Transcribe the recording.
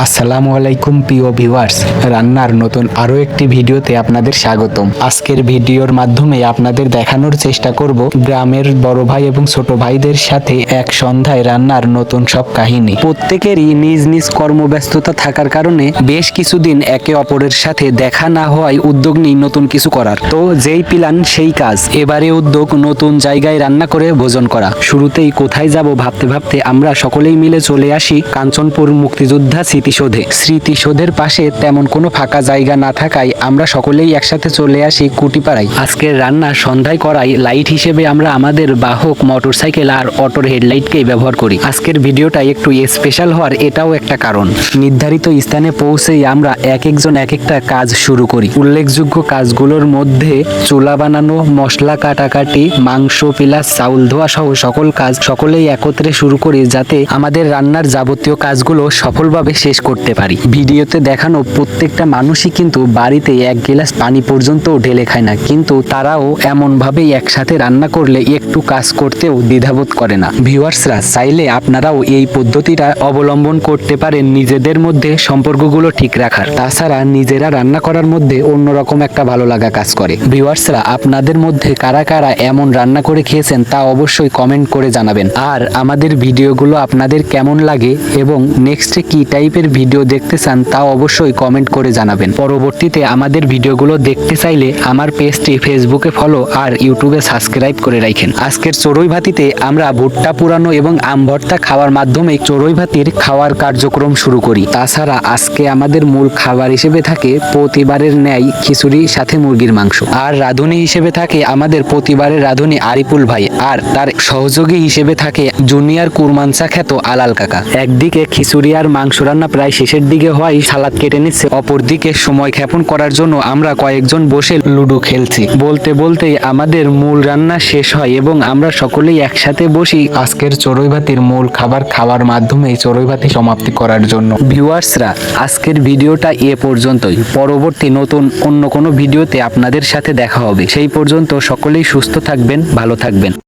আসসালামু আলাইকুম প্রিয় ভিউয়ার্স, রান্নার নতুন আরও একটি ভিডিওতে আপনাদের স্বাগতম। আজকের ভিডিওর মাধ্যমে আপনাদের দেখানোর চেষ্টা করব গ্রামের বড় ভাই এবং ছোট ভাইদের সাথে এক সন্ধ্যায় রান্নার নতুন সব কাহিনী। প্রত্যেকেরই নিজ নিজ কর্মব্যস্ততা থাকার কারণে বেশ কিছুদিন একে অপরের সাথে দেখা না হওয়ায় উদ্যোগ নিই নতুন কিছু করার। তো যেই প্ল্যান সেই কাজ, এবারে উদ্যোগ নতুন জায়গায় রান্না করে ভোজন করা। শুরুতেই কোথায় যাব ভাবতে ভাবতে আমরা সকলেই মিলে চলে আসি কাঞ্চনপুর মুক্তিযোদ্ধা স্মৃতিসৌধের পাশে তেমন কোনো ফাঁকা জায়গা না থাকায় আমরা সকলেই একসাথে চলে আসি কুটিপাড়ায়। আজকের রান্না সন্ধ্যায় করাই লাইট হিসেবে আমরা আমাদের বাহক মোটরসাইকেল আর অটোর হেডলাইটকেই ব্যবহার করি। আজকের ভিডিওটা একটু স্পেশাল হওয়ার এটাও একটা কারণ। নির্ধারিত স্থানে পৌঁছেই আমরা এক একজন এক একটা কাজ শুরু করি। উল্লেখযোগ্য কাজগুলোর মধ্যে চুলা বানানো, মশলা কাটাকাটি, মাংস পিলা, চাউল ধোয়া সহ সকল কাজ সকলেই একত্রে শুরু করি, যাতে আমাদের রান্নার যাবতীয় কাজগুলো সফলভাবে শেষ করতে পারি। ভিডিওতে দেখানো প্রত্যেকটা মানুষই কিন্তু বাড়িতে এক গ্লাস পানি পর্যন্ত ঢেলে খায় না, কিন্তু তারাও এমন ভাবেই একসাথে রান্না করলে একটু কাজ করতেও দ্বিধাবোধ করে না। ভিউয়ার্সরা, চাইলে আপনারাও এই পদ্ধতিটা অবলম্বন করতে পারেন নিজেদের মধ্যে সম্পর্কগুলো ঠিক রাখার। তাছাড়া নিজেরা রান্না করার মধ্যে অন্যরকম একটা ভালো লাগা কাজ করে। ভিউয়ার্সরা, আপনাদের মধ্যে কারা কারা এমন রান্না করে খেয়েছেন তা অবশ্যই কমেন্ট করে জানাবেন। আর আমাদের ভিডিওগুলো আপনাদের কেমন লাগে এবং নেক্সটে কি টাইপের ভিডিও দেখতে চান তা অবশ্যই কমেন্ট করে জানাবেন। পরবর্তীতে আমাদের ভিডিওগুলো দেখতে চাইলে আমার পেজটি ফেসবুকে ফলো আর ইউটিউবে সাবস্ক্রাইব করে রাখেন। আজকের চড়ুই ভাতিতে আমরা ভুট্টা পুরানো এবং আম ভর্তা খাওয়ার মাধ্যমে চড়ুই ভাতির খাওয়ার কার্যক্রম শুরু করি। তাছাড়া আজকে আমাদের মূল খাবার হিসেবে থাকে প্রতিবারের ন্যায় খিচুড়ি সাথে মুরগির মাংস, আর রাঁধুনি হিসেবে থাকে আমাদের প্রতিবারের রাঁধুনি আরিফুল ভাই, আর তার সহযোগী হিসেবে থাকে জুনিয়র কুরমানসা খ্যাত আলাল কাকা। একদিকে খিচুড়ি আর মাংস রান্না প্রায় শেষের দিকে হওয়ায় সালাদ কেটে নিচ্ছে, অপরদিকে সময় ক্ষেপণ করার জন্য আমরা কয়েকজন বসে লুডো খেলছি। বলতে বলতেই আমাদের মূল রান্না শেষ হয় এবং আমরা সকলেই একসাথে বসি আজকের চড়ুই ভাতির মূল খাবার খাওয়ার মাধ্যমে চড়ুই ভাতি সমাপ্তি করার জন্য। ভিউয়ার্সরা, আজকের ভিডিওটা এ পর্যন্তই। পরবর্তী নতুন অন্য কোনো ভিডিওতে আপনাদের সাথে দেখা হবে। সেই পর্যন্ত সকলেই সুস্থ থাকবেন, ভালো থাকবেন।